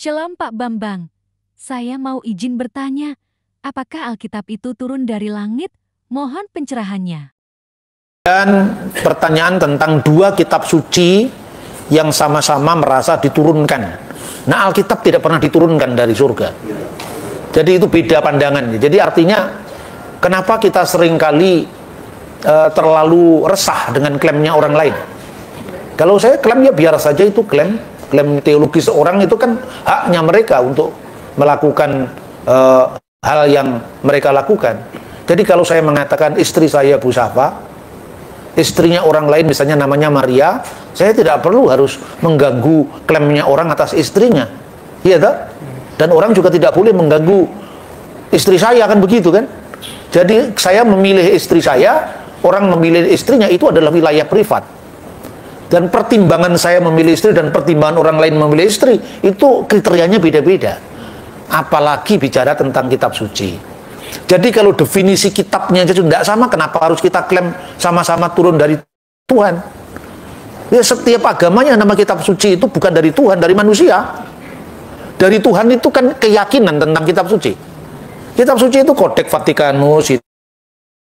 Shalom Pak Bambang, saya mau izin bertanya, apakah Alkitab itu turun dari langit? Mohon pencerahannya. Dan pertanyaan tentang dua kitab suci yang sama-sama merasa diturunkan. Nah, Alkitab tidak pernah diturunkan dari surga. Jadi itu beda pandangan. Jadi artinya kenapa kita seringkali terlalu resah dengan klaimnya orang lain. Kalau saya klaim ya biar saja, itu klaim teologis orang, itu kan haknya mereka untuk melakukan hal yang mereka lakukan. Jadi kalau saya mengatakan istri saya Bu Safa, istrinya orang lain misalnya namanya Maria, saya tidak perlu harus mengganggu klaimnya orang atas istrinya, iya tak? Dan orang juga tidak boleh mengganggu istri saya, kan begitu kan? Jadi saya memilih istri saya, orang memilih istrinya, itu adalah wilayah privat. Dan pertimbangan saya memilih istri dan pertimbangan orang lain memilih istri, itu kriterianya beda-beda. Apalagi bicara tentang kitab suci. Jadi kalau definisi kitabnya aja tidak sama, kenapa harus kita klaim sama-sama turun dari Tuhan? Ya, setiap agamanya nama kitab suci itu bukan dari Tuhan, dari manusia. Dari Tuhan itu kan keyakinan tentang kitab suci. Kitab suci itu Kodeks Vatikanus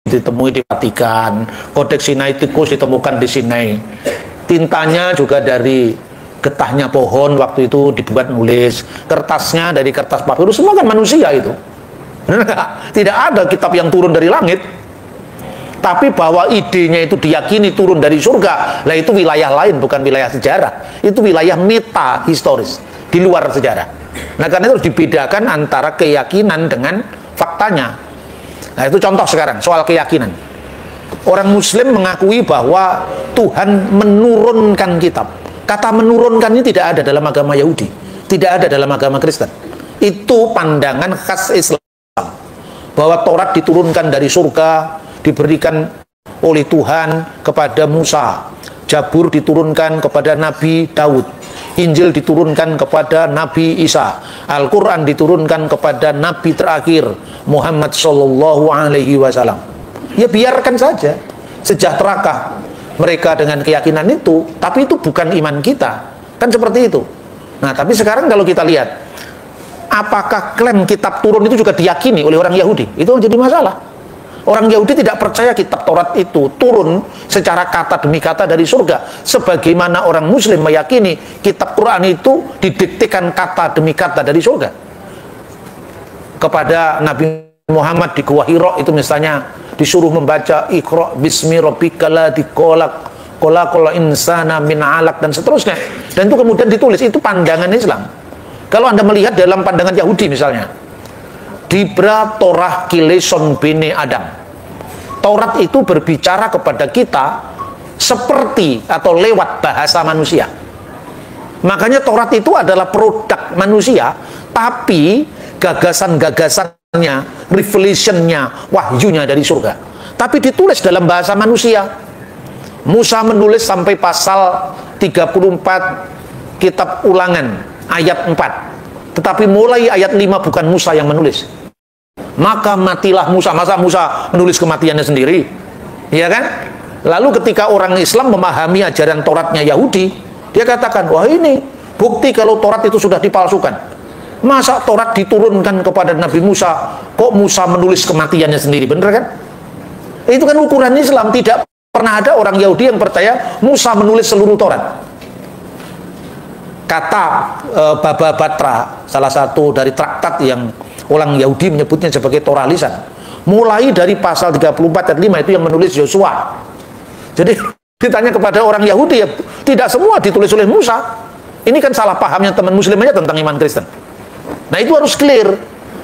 ditemui di Vatikan, Kodeks Sinaiticus ditemukan di Sinai. Tintanya juga dari getahnya pohon waktu itu dibuat nulis, kertasnya dari kertas papirus, semua kan manusia itu. Tidak ada kitab yang turun dari langit. Tapi bahwa idenya itu diyakini turun dari surga, lah itu wilayah lain, bukan wilayah sejarah. Itu wilayah meta historis, di luar sejarah. Nah, karena itu harus dibedakan antara keyakinan dengan faktanya. Nah, itu contoh sekarang soal keyakinan. Orang Muslim mengakui bahwa Tuhan menurunkan kitab. Kata menurunkan ini tidak ada dalam agama Yahudi, tidak ada dalam agama Kristen. Itu pandangan khas Islam, bahwa Taurat diturunkan dari surga, diberikan oleh Tuhan kepada Musa, Zabur diturunkan kepada Nabi Daud, Injil diturunkan kepada Nabi Isa, Al-Quran diturunkan kepada Nabi terakhir Muhammad Sallallahu Alaihi Wasallam. Ya biarkan saja, sejahterakah mereka dengan keyakinan itu, tapi itu bukan iman kita, kan seperti itu. Nah, tapi sekarang kalau kita lihat, apakah klaim kitab turun itu juga diyakini oleh orang Yahudi? Itu jadi masalah. Orang Yahudi tidak percaya kitab Taurat itu turun secara kata demi kata dari surga, sebagaimana orang Muslim meyakini kitab Quran itu didiktekan kata demi kata dari surga. Kepada Nabi Muhammad di Gua Hira itu misalnya disuruh membaca Iqra bismi rabbikal ladzi khalaqal insana min 'alaq dan seterusnya. Dan itu kemudian ditulis, itu pandangan Islam. Kalau Anda melihat dalam pandangan Yahudi misalnya, Dibra Torah Kileson Bene Adam. Taurat itu berbicara kepada kita seperti atau lewat bahasa manusia. Makanya Taurat itu adalah produk manusia, tapi gagasan-gagasannya, revelationnya, wahyunya dari surga. Tapi ditulis dalam bahasa manusia. Musa menulis sampai pasal 34 kitab Ulangan ayat 4. Tetapi mulai ayat 5 bukan Musa yang menulis. Maka matilah Musa. Masa Musa menulis kematiannya sendiri? Iya kan? Lalu ketika orang Islam memahami ajaran Tauratnya Yahudi, dia katakan, wah ini bukti kalau Taurat itu sudah dipalsukan. Masa Taurat diturunkan kepada Nabi Musa, kok Musa menulis kematiannya sendiri? Bener kan? Itu kan ukuran Islam. Tidak pernah ada orang Yahudi yang percaya Musa menulis seluruh Taurat. Kata Baba Batra, salah satu dari traktat yang orang Yahudi menyebutnya sebagai Torah lisan, mulai dari pasal 34 ayat 5 itu yang menulis Yosua. Jadi ditanya kepada orang Yahudi, ya tidak semua ditulis oleh Musa. Ini kan salah pahamnya teman Muslim aja tentang iman Kristen. Nah, itu harus clear.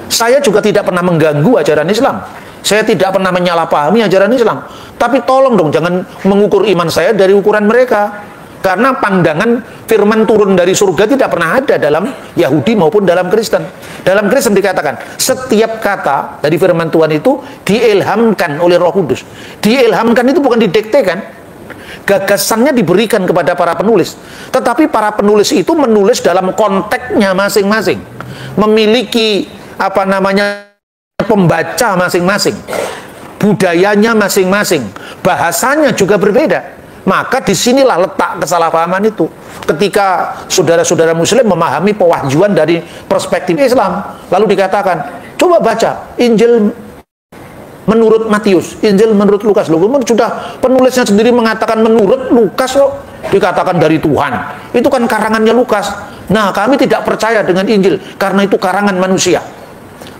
Saya juga tidak pernah mengganggu ajaran Islam. Saya tidak pernah menyalahpahami ajaran Islam. Tapi tolong dong, jangan mengukur iman saya dari ukuran mereka. Karena pandangan firman turun dari surga tidak pernah ada dalam Yahudi maupun dalam Kristen. Dalam Kristen dikatakan, setiap kata dari firman Tuhan itu diilhamkan oleh Roh Kudus. Diilhamkan itu bukan didiktekan. Gagasannya diberikan kepada para penulis. Tetapi para penulis itu menulis dalam konteksnya masing-masing. Memiliki pembaca masing-masing, budayanya masing-masing, bahasanya juga berbeda. Maka disinilah letak kesalahpahaman itu. Ketika saudara-saudara muslim memahami pewahyuan dari perspektif Islam, lalu dikatakan, coba baca Injil menurut Matius, Injil menurut Lukas. Loh, sudah penulisnya sendiri mengatakan menurut Lukas loh, dikatakan dari Tuhan. Itu kan karangannya Lukas. Nah, kami tidak percaya dengan Injil karena itu karangan manusia.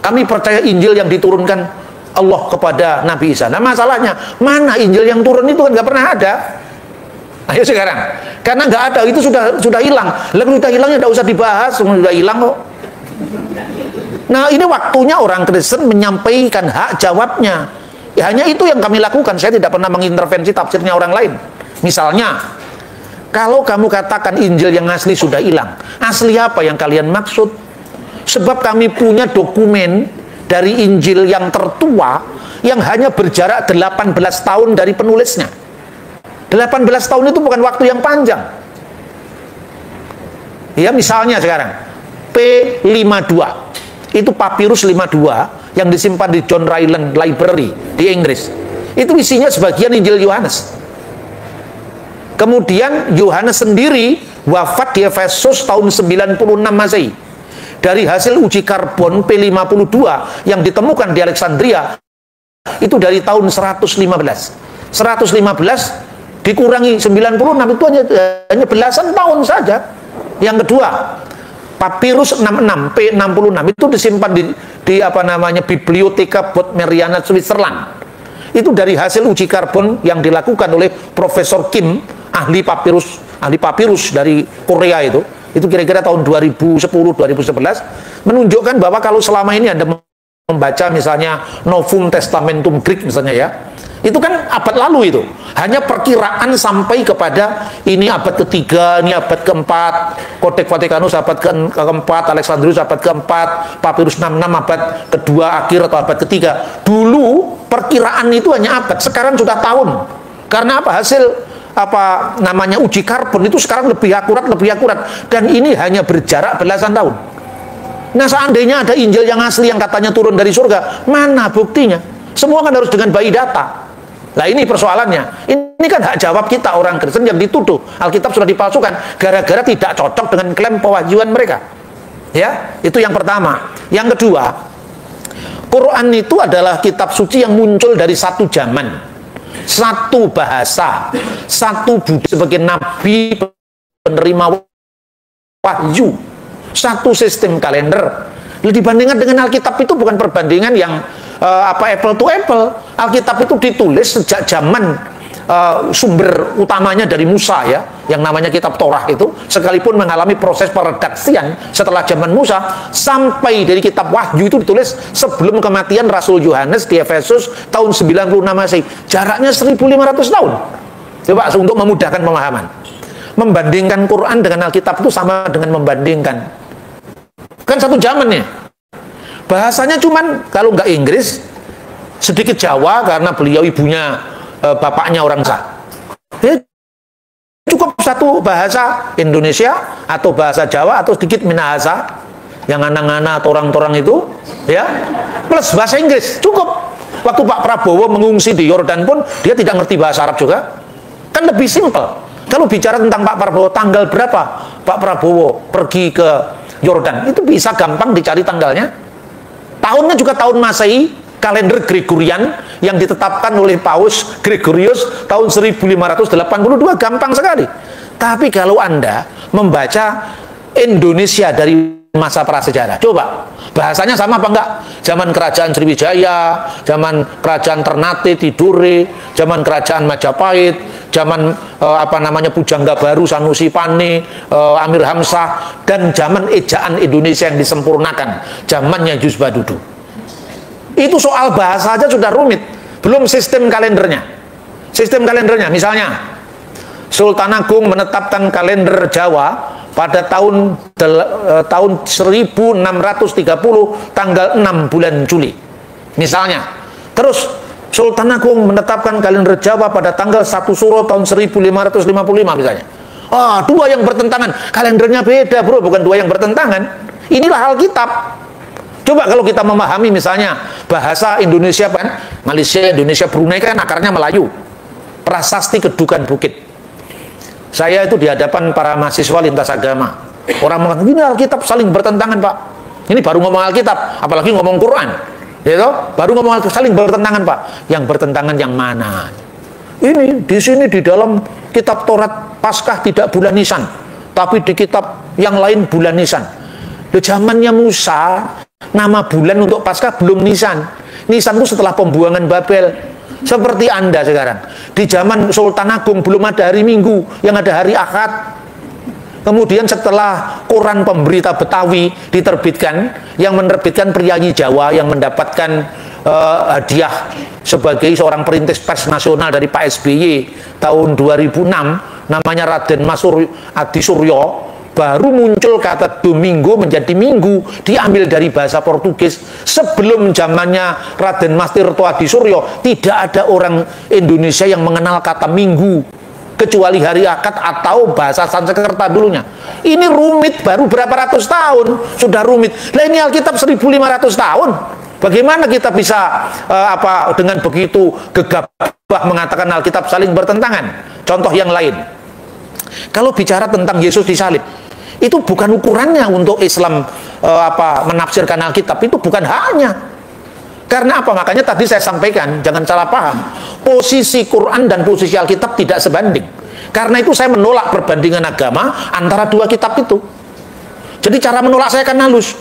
Kami percaya Injil yang diturunkan Allah kepada Nabi Isa. Nah, masalahnya mana Injil yang turun itu kan nggak pernah ada. Ayo sekarang, karena nggak ada, itu sudah hilang. Lalu sudah hilangnya nggak usah dibahas, sudah hilang kok. Nah, ini waktunya orang Kristen menyampaikan hak jawabnya. Ya, hanya itu yang kami lakukan. Saya tidak pernah mengintervensi tafsirnya orang lain. Misalnya, kalau kamu katakan Injil yang asli sudah hilang, asli apa yang kalian maksud? Sebab kami punya dokumen dari Injil yang tertua yang hanya berjarak 18 tahun dari penulisnya. 18 tahun itu bukan waktu yang panjang. Ya, misalnya sekarang P52 itu papirus 52 yang disimpan di John Ryland Library di Inggris. Itu isinya sebagian Injil Yohanes. Kemudian Yohanes sendiri wafat di Efesus tahun 96 Masehi. Dari hasil uji karbon P52 yang ditemukan di Alexandria itu dari tahun 115 dikurangi 96 itu hanya belasan tahun saja. Yang kedua, papirus 66 P66 itu disimpan di apa namanya Bibliotheca Bodmeriana Switzerland. Itu dari hasil uji karbon yang dilakukan oleh Profesor Kim, ahli papirus dari Korea itu. Itu kira-kira tahun 2010-2011 menunjukkan bahwa kalau selama ini Anda membaca misalnya Novum Testamentum Greek misalnya ya, itu kan abad lalu itu. Hanya perkiraan sampai kepada ini abad ketiga, ini abad keempat, Codex Vaticanus abad keempat, Alexandrius abad keempat, Papyrus 66 abad kedua akhir atau abad ketiga. Dulu perkiraan itu hanya abad, sekarang sudah tahun. Karena apa? Hasil apa namanya uji karbon itu sekarang lebih akurat. Dan ini hanya berjarak belasan tahun. Nah, seandainya ada Injil yang asli yang katanya turun dari surga, mana buktinya? Semua kan harus dengan by data. Nah, ini persoalannya. Ini kan hak jawab kita orang Kristen yang dituduh Alkitab sudah dipalsukan gara-gara tidak cocok dengan klaim pewahyuan mereka. Ya, itu yang pertama. Yang kedua, Quran itu adalah kitab suci yang muncul dari satu zaman, satu bahasa, satu budi sebagai nabi penerima wahyu, satu sistem kalender. Dibandingkan dengan Alkitab itu bukan perbandingan yang apple to apple. Alkitab itu ditulis sejak zaman sumber utamanya dari Musa ya, yang namanya kitab Torah itu, sekalipun mengalami proses peredaksian setelah zaman Musa, sampai dari kitab Wahyu itu ditulis sebelum kematian Rasul Yohanes di Efesus tahun 96 Masehi. Jaraknya 1500 tahun. Coba untuk memudahkan pemahaman. Membandingkan Quran dengan Alkitab itu sama dengan membandingkan, kan satu zaman nih. Bahasanya cuman kalau nggak Inggris, sedikit Jawa karena beliau ibunya bapaknya orang sah. Ya, cukup satu bahasa Indonesia atau bahasa Jawa atau sedikit Minahasa yang anak-anak atau orang-orang itu ya, plus bahasa Inggris cukup. Waktu Pak Prabowo mengungsi di Yordan pun dia tidak ngerti bahasa Arab juga. Kan lebih simpel. Kalau bicara tentang Pak Prabowo, tanggal berapa Pak Prabowo pergi ke Yordan, itu bisa gampang dicari tanggalnya. Tahunnya juga tahun Masehi, kalender Gregorian yang ditetapkan oleh Paus Gregorius tahun 1582, gampang sekali. Tapi kalau Anda membaca Indonesia dari masa prasejarah, coba bahasanya sama apa enggak? Zaman kerajaan Sriwijaya, zaman kerajaan Ternate Tidore, zaman kerajaan Majapahit, zaman apa namanya Pujangga Baru Sanusi Pane, Amir Hamzah, dan zaman ejaan Indonesia yang disempurnakan, zamannya Jus Badudu. Itu soal bahasa aja sudah rumit, belum sistem kalendernya. Sistem kalendernya misalnya Sultan Agung menetapkan kalender Jawa pada tahun 1630 tanggal 6 bulan Juli misalnya. Terus Sultan Agung menetapkan kalender Jawa pada tanggal 1 Suro tahun 1555 misalnya. Dua yang bertentangan, kalendernya beda bro, bukan dua yang bertentangan. Inilah Alkitab. Coba kalau kita memahami misalnya bahasa Indonesia kan, Malaysia, Indonesia, Brunei kan akarnya Melayu. Prasasti Kedukan Bukit. Saya itu di hadapan para mahasiswa lintas agama. Orang mengatakan, ini Alkitab saling bertentangan, Pak. Ini baru ngomong Alkitab, apalagi ngomong Quran. Gitu? Baru ngomong Alkitab saling bertentangan, Pak. Yang bertentangan yang mana? Ini di sini di dalam kitab Taurat Paskah tidak bulan Nisan, tapi di kitab yang lain bulan Nisan. Di zamannya Musa, nama bulan untuk Paskah belum Nisan. Nisan itu setelah pembuangan Babel. Seperti Anda sekarang. Di zaman Sultan Agung belum ada hari Minggu, yang ada hari Ahad. Kemudian setelah Koran Pemberita Betawi diterbitkan, yang menerbitkan priyayi Jawa yang mendapatkan hadiah sebagai seorang perintis pers nasional dari Pak SBY tahun 2006, namanya Raden Mas Adi Suryo, baru muncul kata Domingo menjadi Minggu, diambil dari bahasa Portugis. Sebelum zamannya Raden Mas Tirto Adi Suryo, tidak ada orang Indonesia yang mengenal kata Minggu, kecuali hari akad atau bahasa Sanskerta dulunya. Ini rumit, baru berapa ratus tahun sudah rumit. Lah ini Alkitab 1500 tahun. Bagaimana kita bisa dengan begitu gegabah mengatakan Alkitab saling bertentangan? Contoh yang lain. Kalau bicara tentang Yesus disalib, itu bukan ukurannya untuk Islam menafsirkan Alkitab, itu bukan haknya. Karena apa? Makanya tadi saya sampaikan, jangan salah paham. Posisi Quran dan posisi Alkitab tidak sebanding. Karena itu saya menolak perbandingan agama antara dua kitab itu. Jadi cara menolak saya kan halus.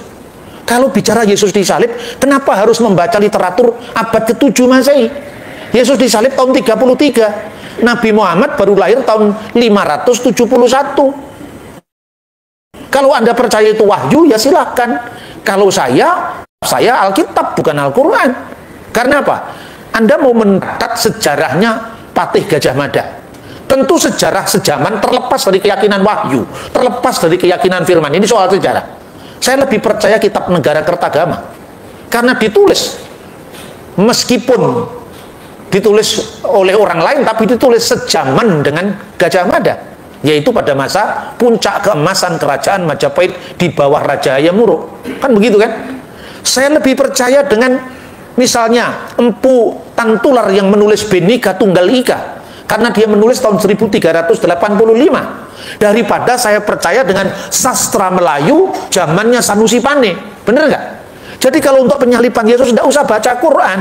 Kalau bicara Yesus disalib, kenapa harus membaca literatur abad ke-7 Masehi? Yesus disalib tahun 33. Nabi Muhammad baru lahir tahun 571. Kalau Anda percaya itu wahyu, ya silakan. Kalau saya Alkitab, bukan Al-Quran. Karena apa? Anda mau mencatat sejarahnya Patih Gajah Mada. Tentu sejarah sejaman terlepas dari keyakinan wahyu, terlepas dari keyakinan firman. Ini soal sejarah. Saya lebih percaya kitab Negara Kertagama. Karena ditulis, meskipun ditulis oleh orang lain, tapi ditulis sejaman dengan Gajah Mada. Yaitu pada masa puncak keemasan kerajaan Majapahit di bawah Raja Hayam-Wuruk. Kan begitu kan? Saya lebih percaya dengan misalnya Empu Tantular yang menulis Bhinneka Tunggal Ika, karena dia menulis tahun 1385, daripada saya percaya dengan sastra Melayu zamannya Sanusi Pane. Bener nggak? Jadi kalau untuk penyaliban Yesus tidak usah baca Quran,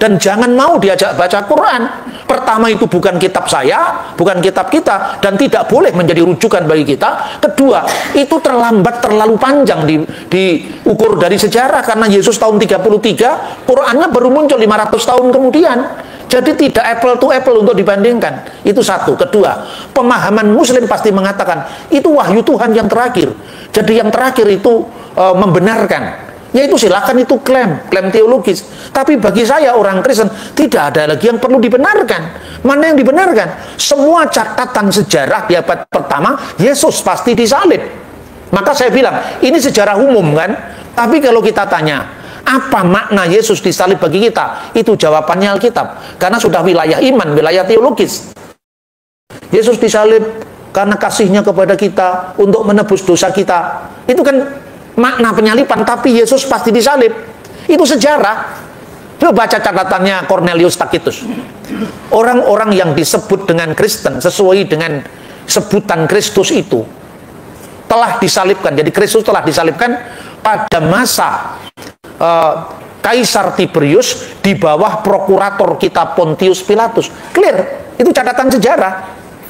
dan jangan mau diajak baca Quran. Pertama, itu bukan kitab saya, bukan kitab kita, dan tidak boleh menjadi rujukan bagi kita. Kedua, itu terlambat, terlalu panjang diukur dari sejarah, karena Yesus tahun 33, Qurannya baru muncul 500 tahun kemudian. Jadi tidak apple to apple untuk dibandingkan. Itu satu. Kedua, pemahaman Muslim pasti mengatakan itu wahyu Tuhan yang terakhir. Jadi yang terakhir itu membenarkan. Yaitu silakan, itu klaim teologis. Tapi bagi saya orang Kristen tidak ada lagi yang perlu dibenarkan. Mana yang dibenarkan? Semua catatan sejarah di abad pertama, Yesus pasti disalib. Maka saya bilang, ini sejarah umum kan? Tapi kalau kita tanya, apa makna Yesus disalib bagi kita? Itu jawabannya Alkitab. Karena sudah wilayah iman, wilayah teologis. Yesus disalib karena kasihnya kepada kita untuk menebus dosa kita. Itu kan makna penyaliban, tapi Yesus pasti disalib. Itu sejarah. Coba baca catatannya Cornelius Tacitus. Orang-orang yang disebut dengan Kristen sesuai dengan sebutan Kristus itu telah disalibkan. Jadi Kristus telah disalibkan pada masa Kaisar Tiberius di bawah prokurator kita Pontius Pilatus. Clear. Itu catatan sejarah.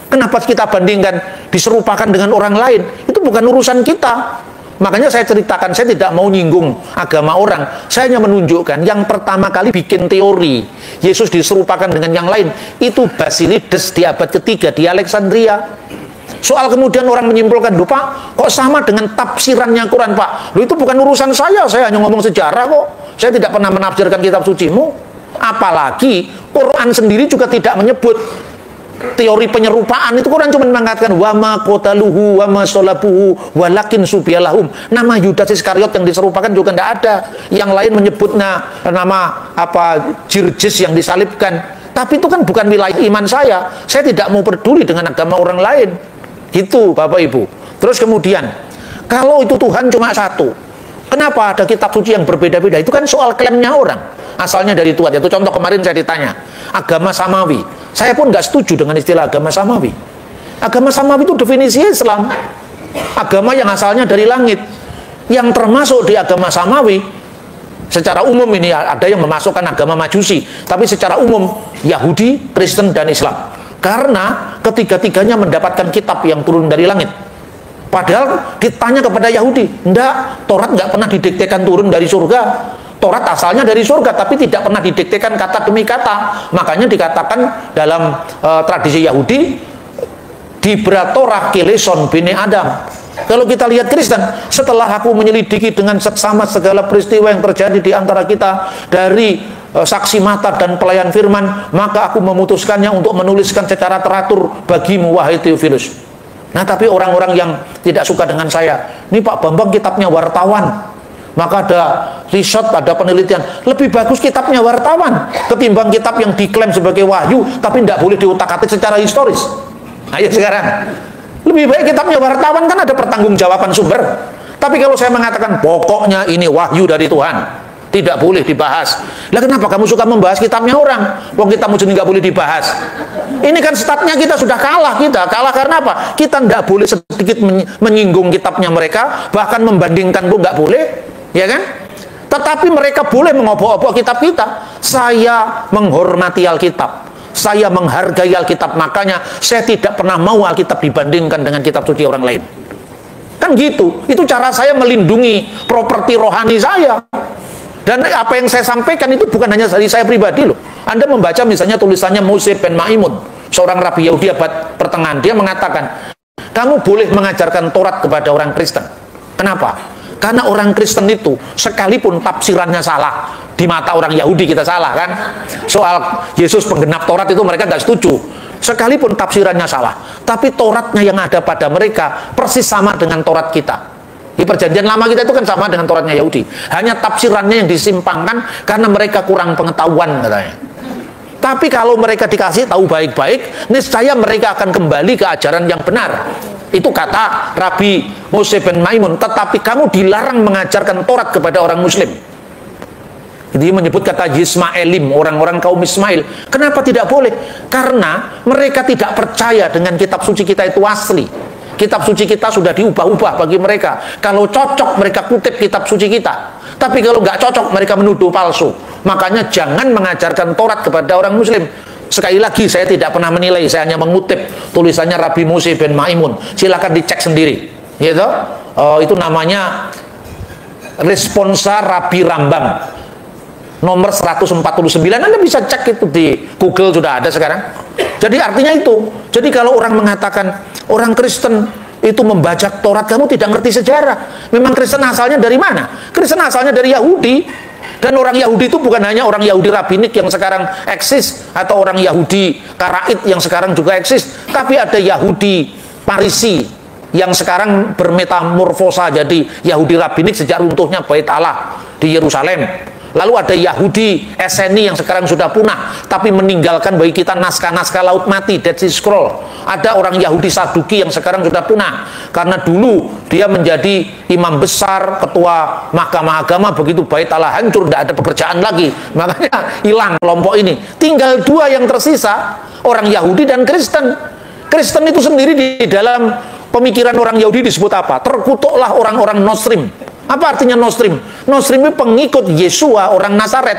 Kenapa kita bandingkan, diserupakan dengan orang lain? Itu bukan urusan kita. Makanya saya ceritakan, saya tidak mau nyinggung agama orang. Saya hanya menunjukkan yang pertama kali bikin teori Yesus diserupakan dengan yang lain itu Basilides di abad ketiga di Alexandria. Soal kemudian orang menyimpulkan, loh Pak, kok sama dengan tafsirannya Quran Pak? Loh itu bukan urusan saya hanya ngomong sejarah kok. Saya tidak pernah menafsirkan kitab sucimu. Apalagi Quran sendiri juga tidak menyebut teori penyerupaan. Itu Quran cuma mengatakan wama qataluhu wama salabuhu walakin subiyalahum. Nama Yudas Iskariot yang diserupakan juga tidak ada. Yang lain menyebutnya nama Jirjis yang disalibkan. Tapi itu kan bukan wilayah iman saya. Saya tidak mau peduli dengan agama orang lain. Itu Bapak Ibu. Terus kemudian, kalau itu Tuhan cuma satu, kenapa ada kitab suci yang berbeda-beda? Itu kan soal klaimnya orang. Asalnya dari Tuhan. Itu contoh kemarin saya ditanya, agama samawi. Saya pun nggak setuju dengan istilah agama samawi. Agama samawi itu definisi Islam. Agama yang asalnya dari langit. Yang termasuk di agama samawi, secara umum ini ada yang memasukkan agama Majusi, tapi secara umum Yahudi, Kristen, dan Islam. Karena ketiga-tiganya mendapatkan kitab yang turun dari langit. Padahal ditanya kepada Yahudi, enggak, Taurat nggak pernah didiktekan turun dari surga. Taurat asalnya dari surga, tapi tidak pernah didiktekan kata demi kata. Makanya dikatakan dalam tradisi Yahudi, Dibra Torah Kileson Bini Adam. Kalau kita lihat Kristen, setelah aku menyelidiki dengan seksama segala peristiwa yang terjadi di antara kita, dari saksi mata dan pelayan firman, maka aku memutuskannya untuk menuliskan secara teratur bagimu, wahai Theophilus. Nah, tapi orang-orang yang tidak suka dengan saya, ini Pak Bambang kitabnya wartawan, maka ada riset, ada penelitian, lebih bagus kitabnya wartawan ketimbang kitab yang diklaim sebagai wahyu tapi tidak boleh diutak-atik secara historis. Ayo sekarang, lebih baik kitabnya wartawan, kan ada pertanggungjawaban sumber. Tapi kalau saya mengatakan pokoknya ini wahyu dari Tuhan, tidak boleh dibahas. Lah kenapa kamu suka membahas kitabnya orang? Wong kitabmu sendiri nggak boleh dibahas. Ini kan statnya kita sudah kalah. Kita kalah karena apa? Kita nggak boleh sedikit menyinggung kitabnya mereka, bahkan membandingkan pun nggak boleh, ya kan? Tetapi mereka boleh mengobok-obok kitab kita. Saya menghormati Alkitab, saya menghargai Alkitab, makanya saya tidak pernah mau Alkitab dibandingkan dengan kitab suci orang lain. Kan gitu. Itu cara saya melindungi properti rohani saya. Dan apa yang saya sampaikan itu bukan hanya dari saya pribadi loh. Anda membaca misalnya tulisannya Moshe ben Maimun, seorang rabi Yahudi abad pertengahan. Dia mengatakan, kamu boleh mengajarkan Taurat kepada orang Kristen. Kenapa? Karena orang Kristen itu sekalipun tafsirannya salah, di mata orang Yahudi kita salah kan, soal Yesus penggenap Taurat itu mereka nggak setuju. Sekalipun tafsirannya salah, tapi Tauratnya yang ada pada mereka persis sama dengan Taurat kita. Di perjanjian lama kita itu kan sama dengan Tauratnya Yahudi, hanya tafsirannya yang disimpangkan karena mereka kurang pengetahuan katanya. Tapi kalau mereka dikasih tahu baik-baik, niscaya mereka akan kembali ke ajaran yang benar. Itu kata Rabi Moshe ben Maimun. Tetapi kamu dilarang mengajarkan Taurat kepada orang Muslim. Dia menyebut kata Yismaelim, orang-orang kaum Ismail. Kenapa tidak boleh? Karena mereka tidak percaya dengan kitab suci kita itu asli. Kitab suci kita sudah diubah-ubah bagi mereka. Kalau cocok mereka kutip kitab suci kita, tapi kalau nggak cocok mereka menuduh palsu. Makanya jangan mengajarkan Taurat kepada orang Muslim. Sekali lagi, saya tidak pernah menilai, saya hanya mengutip tulisannya Rabi Moshe ben Maimun. Silakan dicek sendiri, gitu. Itu namanya Responsa Rabi Rambam, nomor 149. Anda bisa cek itu di Google, sudah ada sekarang. Jadi artinya itu. Jadi kalau orang mengatakan orang Kristen itu membaca Taurat, kamu tidak ngerti sejarah. Memang Kristen asalnya dari mana? Kristen asalnya dari Yahudi. Dan orang Yahudi itu bukan hanya orang Yahudi Rabinik yang sekarang eksis, atau orang Yahudi Karaid yang sekarang juga eksis, tapi ada Yahudi Parisi yang sekarang bermetamorfosa jadi Yahudi Rabinik sejak runtuhnya Bait Allah di Yerusalem. Lalu ada Yahudi Eseni yang sekarang sudah punah, tapi meninggalkan bagi kita naskah-naskah Laut Mati, Dead Sea Scroll. Ada orang Yahudi Saduki yang sekarang sudah punah, karena dulu dia menjadi imam besar, ketua mahkamah agama, begitu Bait Allah hancur, tidak ada pekerjaan lagi, makanya hilang kelompok ini. Tinggal dua yang tersisa, orang Yahudi dan Kristen. Kristen itu sendiri di dalam pemikiran orang Yahudi disebut apa? Terkutuklah orang-orang Nostrim. Apa artinya Nostrim? Nostrim itu pengikut Yesua orang Nazaret.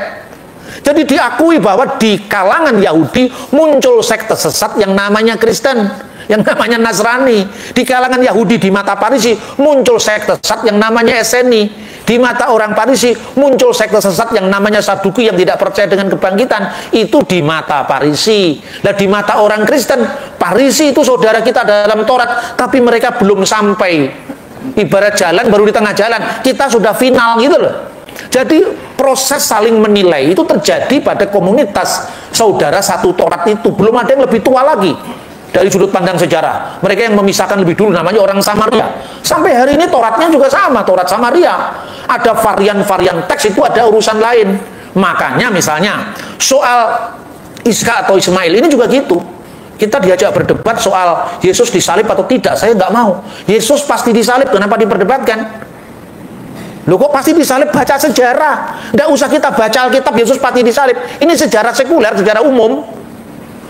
Jadi diakui bahwa di kalangan Yahudi muncul sekte sesat yang namanya Kristen, yang namanya Nasrani. Di kalangan Yahudi di mata Parisi muncul sekte sesat yang namanya Eseni. Di mata orang Parisi muncul sekte sesat yang namanya Saduki yang tidak percaya dengan kebangkitan. Itu di mata Parisi. Nah, di mata orang Kristen, Parisi itu saudara kita dalam Taurat, tapi mereka belum sampai. Ibarat jalan baru di tengah jalan, kita sudah final gitu loh. Jadi proses saling menilai itu terjadi pada komunitas saudara satu Taurat itu. Belum ada yang lebih tua lagi dari sudut pandang sejarah. Mereka yang memisahkan lebih dulu namanya orang Samaria. Sampai hari ini Tauratnya juga sama, Taurat Samaria. Ada varian-varian teks, itu ada urusan lain. Makanya misalnya soal Iska atau Ismail ini juga gitu. Kita diajak berdebat soal Yesus disalib atau tidak. Saya nggak mau. Yesus pasti disalib, kenapa diperdebatkan? Loh kok pasti disalib? Baca sejarah. Nggak usah kita baca Alkitab Yesus pasti disalib. Ini sejarah sekuler, sejarah umum.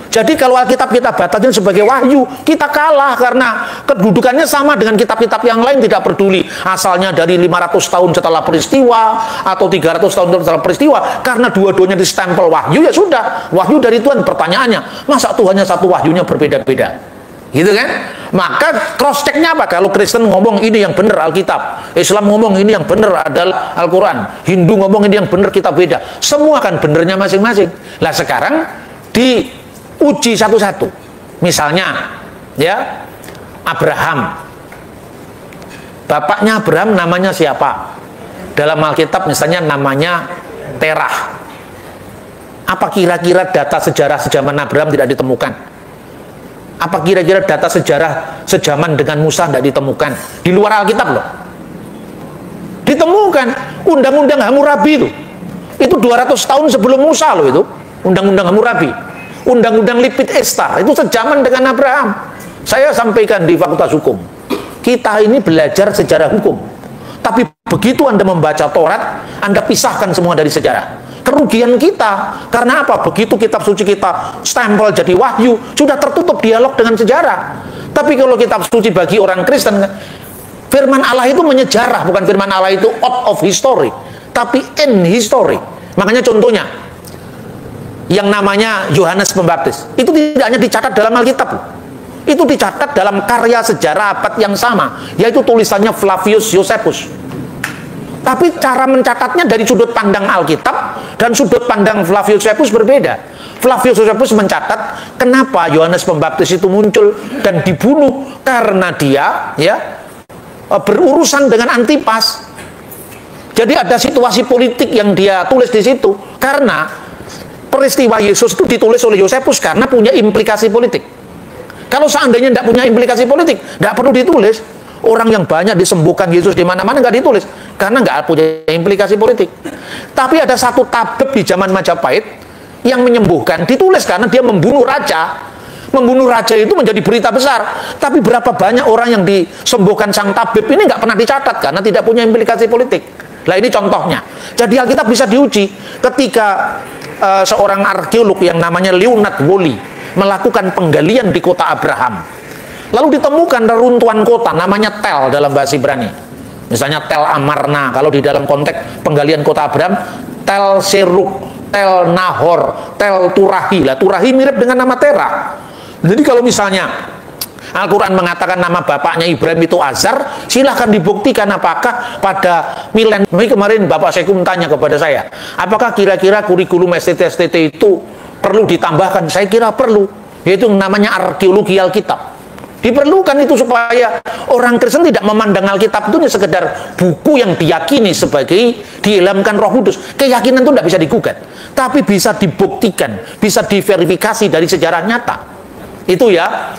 Jadi kalau Alkitab kita batasin sebagai wahyu, kita kalah karena kedudukannya sama dengan kitab-kitab yang lain, tidak peduli asalnya dari 500 tahun setelah peristiwa atau 300 tahun setelah peristiwa, karena dua-duanya distempel wahyu, ya sudah, wahyu dari Tuhan. Pertanyaannya, masa Tuhannya satu wahyunya berbeda-beda? Gitu kan? Maka cross checknya apa? Kalau Kristen ngomong ini yang benar Alkitab, Islam ngomong ini yang benar adalah Al-Quran, Hindu ngomong ini yang benar, kita beda. Semua kan benernya masing-masing. Lah sekarang diuji satu-satu. Misalnya ya, Abraham, bapaknya Abraham namanya siapa? Dalam Alkitab misalnya namanya Terah. Apa kira-kira data sejarah sejaman Abraham tidak ditemukan? Apa kira-kira data sejarah sejaman dengan Musa tidak ditemukan? Di luar Alkitab loh. Ditemukan. Undang-undang Hammurabi itu 200 tahun sebelum Musa loh itu. Undang-undang Hammurabi. Undang-undang Lipit Estar itu sejaman dengan Abraham. Saya sampaikan di Fakultas Hukum. Kita ini belajar sejarah hukum. Tapi begitu Anda membaca Taurat, Anda pisahkan semua dari sejarah. Kerugian kita, karena apa? Begitu kitab suci kita stempel jadi wahyu, sudah tertutup dialog dengan sejarah. Tapi kalau kitab suci bagi orang Kristen, firman Allah itu menyejarah, bukan firman Allah itu out of history, tapi in history. Makanya contohnya, yang namanya Yohanes Pembaptis, itu tidak hanya dicatat dalam Alkitab, itu dicatat dalam karya sejarah abad yang sama, yaitu tulisannya Flavius Josephus. Tapi cara mencatatnya dari sudut pandang Alkitab dan sudut pandang Flavius Josephus berbeda. Flavius Josephus mencatat kenapa Yohanes Pembaptis itu muncul dan dibunuh karena dia berurusan dengan Antipas. Jadi ada situasi politik yang dia tulis di situ, karena peristiwa Yesus itu ditulis oleh Josephus karena punya implikasi politik. Kalau seandainya tidak punya implikasi politik, tidak perlu ditulis. Orang yang banyak disembuhkan Yesus di mana-mana nggak ditulis karena nggak punya implikasi politik. Tapi ada satu tabib di zaman Majapahit yang menyembuhkan, ditulis karena dia membunuh raja. Membunuh raja itu menjadi berita besar. Tapi berapa banyak orang yang disembuhkan sang tabib ini nggak pernah dicatat karena tidak punya implikasi politik. Nah ini contohnya. Jadi Alkitab bisa diuji ketika seorang arkeolog yang namanya Leonard Woolley melakukan penggalian di kota Abraham. Lalu ditemukan reruntuhan kota namanya Tel dalam bahasa Ibrani. Misalnya Tel Amarna, kalau di dalam konteks penggalian kota Abraham, Tel Seruk, Tel Nahor, Tel Turahi. Lah Turahi mirip dengan nama Terah. Jadi kalau misalnya Al-Quran mengatakan nama bapaknya Ibrahim itu Azar, silahkan dibuktikan apakah pada milenium. Kemarin Bapak Sekum tanya kepada saya, apakah kira-kira kurikulum STT itu perlu ditambahkan? Saya kira perlu, yaitu namanya arkeologi Alkitab. Diperlukan itu supaya orang Kristen tidak memandang Alkitab itu sekedar buku yang diyakini sebagai diilhamkan Roh Kudus. Keyakinan itu tidak bisa digugat, tapi bisa dibuktikan, bisa diverifikasi dari sejarah nyata. Itu ya.